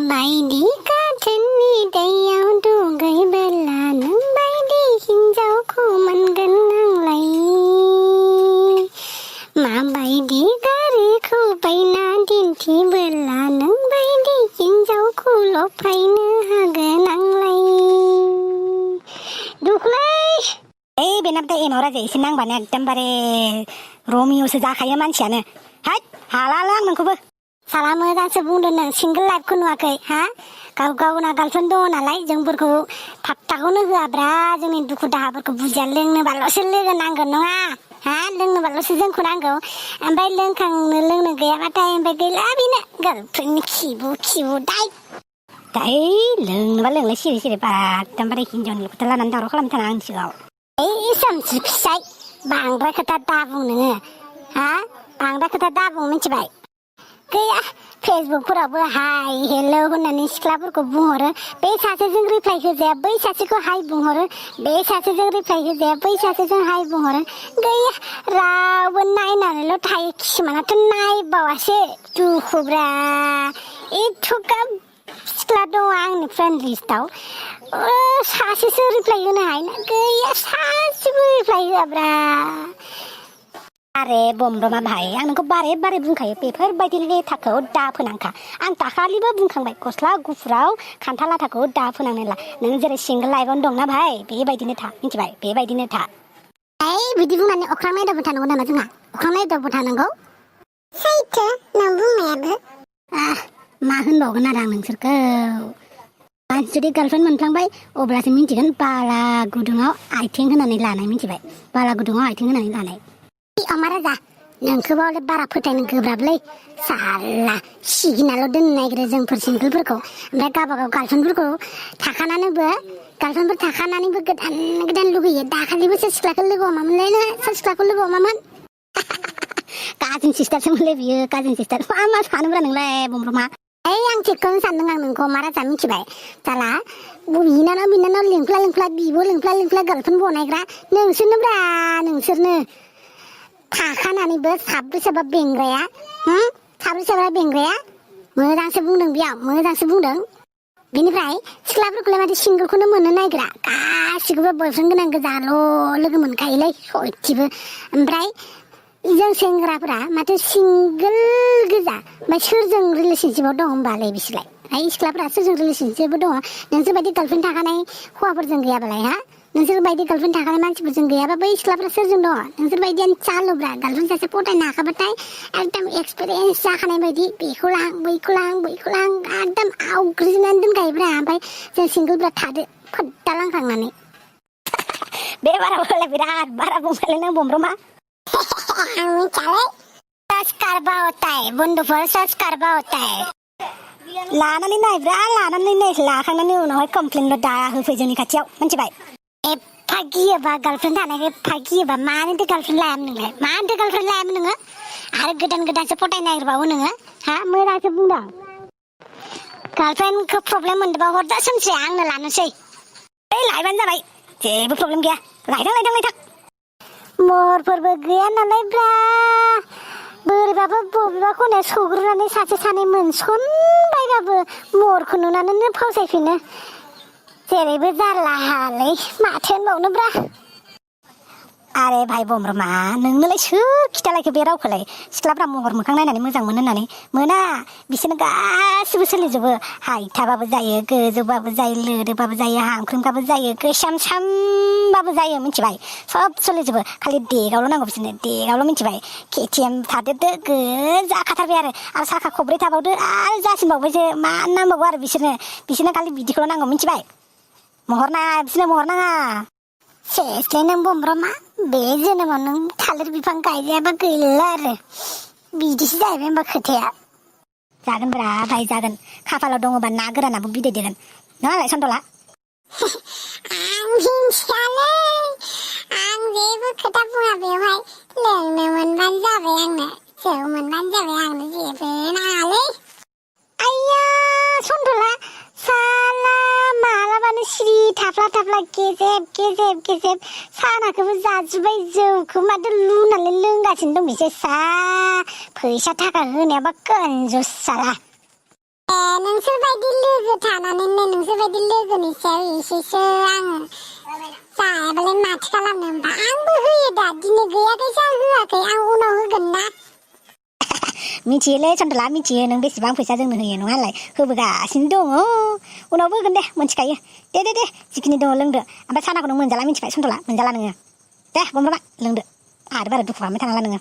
माबायदि गाथोननि दैयाव दुगैबोला नोंबायदि हिन्जावखौ मोनगोन आंलाय माबायदि गारिखौ बायना दिन्थिबोला नोंबायदि हिन्जावखौ लफायनो हागोन आंलाय दुखुलै बेनाबो एमाव राजा एसे नांबानो एकदमबारे रमिय'सो जाखायो मानसियानो हाय हालालै आं नोंखौबो साला मोजांसो बुंदों नों सिंगोल लाइफखौ नुवाखै हा गावना गार्लफ्रेन्ड दङ नालाय जोंफोरखौ फात्ताखौनो होआब्रा जोंनि दुखु दाहाफोरखौ बुजिया लोंनोबाल'सो लोगो नांगोन नङा हा लोंनोबाल'सो जोंखौ नांगौ ओमफ्राय लोंनो गैयाबाथाय ओमफ्राय गैला बेनो गार्लफ्रेन्डनि खिबु दाय लोंनोबा लोंलाय सिरि एकदमबारे हिन्जावनि खोथा लानानै दावराव खालामनो थाङा आंनि सिगाङाव ओइ सोमसि फिसाय बांद्राय खोथा दाबुं नोङो हा बांद्राय खोथा दाबुं मिथिबाय गैया फेसबुकफोरावबो हाय हेलौ होननानै सिख्लाफोरखौ बुंहरो बे सासेजों रिप्लाइ होजाया बै सासेखौ हाय बुंहरो बे सासेजों रिप्लाइ होजाया बै सासेजों हाय बुंहरो गैया रावबो नायनानैल' थायो खिसुमानाथ' नायबावासो दुखुब्रा एथ'गाब सिख्ला दङ आंनि फ्रेन्ड लिस्टआव सासेसो रिप्लाइ होनो हायोना गैया सासेबो रिप्लाइ होआब्रा आरे बमब्रमा भाई आं नोंखौ बारे बुंखायो बेफोरबायदि लेथाखौ दा फोनांखा आं दाखालिबो बुंखांबाय गस्ला गुफुराव खान्थाल आथाखौ दा फोनांनो ला नों जेरै सिंगोल लाइफआवनो दंना भाई बेबायदिनो था मिथिबाय बेबायदिनो था बिदि बुंनानै अख्रां नायदावबो थानांगौ नामा जोंहा अख्रां नायदावबो थानांगौ सैथो नों बुंनायाबो मा होनबावगोन आरो आं नोंसोरखौ मानसि जुदि गार्लफ्रेन्ड मोनफ्लांबाय अब्लासो मिन्थिगोन बाला गुदुङाव आथिं होनानै लानाय मिथिबाय बाला गुदुङाव आथिं होनानै लानाय अमाराजा नोंखौबा बारा फोथायनो गोब्राबलै साला सिगिनाल' दोननो नागिरो जोंफोर सिंगोलफोरखौ ओमफ्राय गावबागाव गार्लफ्रेन्डफोरखौ गार्लफ्रेन्डफोर थाखानानैबो गोदान लुगैयो दाखालिबो सोर सिख्लाखौ लोगो हमामोनलै सोर सिख्लाखौ लोगो हमामोन काजिन सिस्टारसोमोनलै बियो काजिन सिस्टार मा सानोब्रा नोंलाय बमब्रमा आं थिगखौनो सानदों आं नोंखौ अमाराजा मिथिबाय साला बिनानाव लिंख्ला बिब' लिंख्ला गार्लफ्रेन्ड बनायग्रा नोंसोरनो थाखानानैबो साब्रै साबा बेंग्राया मोजांसो बुंदों मोजांसो बुंदों बेनिफ्राय सिख्लाफोरखौलाय माथो सिंगोलखौनो मोननो नागिरा गासिखौबो बयफ्रेन्ड गोनां गोजाल' लोगो मोनखायोलै सयथिबो ओमफ्राय जों सेंग्राफोरा माथो सिंगोल गोजा ओमफ्राय सोरजों रिलेसनशिपआव दं होमबालाय बिसोरलाय सिख्लाफोरा सोरजों रिलेसनशिपआव दङ नोंसोरबायदि गार्लफ्रेन्ड थाखानाय हौवाफोरजों गैयाबालाय हा नोंसोरबायदि गार्लफ्रेन्ड थाखानाय मानसिफोरजों गैयाबा बै सिख्लाफोरा सोरजों दङ नोंसोरबायदियानो चालुब्रा गार्लफ्रेन्ड सासे फटायनो हाखाबाथाय एकदम एक्सपिरियेन्स जाखानाय बायदि बेखौ लां बैखौ लां एकदम आवग्रिनानै दोनखायोब्रा ओमफ्राय जों सिंगोलफ्रा थादो फोद्दा लांखांनानै बे बाराबोलाय बिराद बारा बुंबायलै नों बमब्रमा आं मिथियालै सस्कारबा होता है बन्दुफोर सस्कारबा होता है लानानै नाय लाखांनानै उनावहाय कमप्लेनल' दा होफै जोंनि खाथियाव मिथिबाय एफा गियोबा गार्लफ्रेन्ड थानायखौ एफा गियोबा मानोथो गार्लफ्रेन्ड लायामोन नोङो आरो गोदानसो फटायनो नागिरबावो नोङो हा मोजांसो बुंदों गार्लफ्रेन्डखौ प्रब्लेम मोनदोंबा हरदा सोमस्रि आंनो लानोसै लायबानो जाबाय जेबो प्रब्लेम गैया लायथां महरफोरबो गैया नालाय ब्रा बोरैबाबो बबेबा खनायाव सौग्रोनानै सासे सानै मोनसनबायबाबो महरखौ नुनानैनो फावसायफिनो जेरैबो जारलाहालै माथो होनबावनोब्रा आरे भाइ बमब्रमा नोंनोलाय सोर खिथालायखो बे रावखौलाय सिख्लाफ्रा महर मोखां नायनानै मोजां मोनो होननानै मोना बिसोरनो गासिबो सोलिजोबो हाइथाबाबो जायो गोजौबाबो जायो लोदोबाबो जायो हांख्रिंबाबो जायो गोसोमसामबाबो जायो मिथिबाय सब सोलिजोबो खालि देगावल' नांगौ बिसोरनो देगावल' मिथिबाय केटिएम थादेरदो गोजा खाथारबाय आरो साखा खब्रै थाबावदो आरो जासिनबावबायसो मा नांबावगौ आरो बिसोरनो खालि बिदिखौल' नांगौ मिथिबाय बिसोरनो महर नाङा सेसलै नों बमब्रमा बे जोनोमाव नों थालिर बिफां गायजायाबा गैला आरो बिदिसो जाहैबाय होनबा खोथाया जागोनब्रा भाइ जागोन खाफालाव दङबा ना गोरानाबो बिदै देगोन नङालाय सन्तला आं मिथियालै आं जेबो खोथा बुङा बेवहाय लोंनो मोनबानो जाबाय आंनो जौ मोनबानो जाबाय आंनो जेबो नाङालै आइया सन्तला साला मालाबानो सिरि थाफ्ला गेजेब सानाखौबो जाजोब्बाय जौखौ माथो लुनानै लोंगासिनो दं बिसोर फैसा थाखा होनायाबा कनजुस साला नों नोंसोरबायदि लोगो थानानैनो नोंसोरबायदि लोगोनि सायाव एसेसो आङो जायाबालाय माथो खालामनो होमबा आंबो होयो दा दिनै गैयाखायसो आं होआखै आं उनाव होगोन ना मिथियोलै सन्तला मिथियो नों बेसेबां फैसा जोंनो होयो नङालाय होबोगासिनो दङ उनावबो होगोन दे मोनथिखायो दे जिखिनि दङ लोंदो ओमफ्राय सानाखौ नों मोनजाला मिथिबाय सन्तला मोनजाला नोङो दे गमराबा लोंदो आरो बारा दुखु खालामबाय थानांला नोङो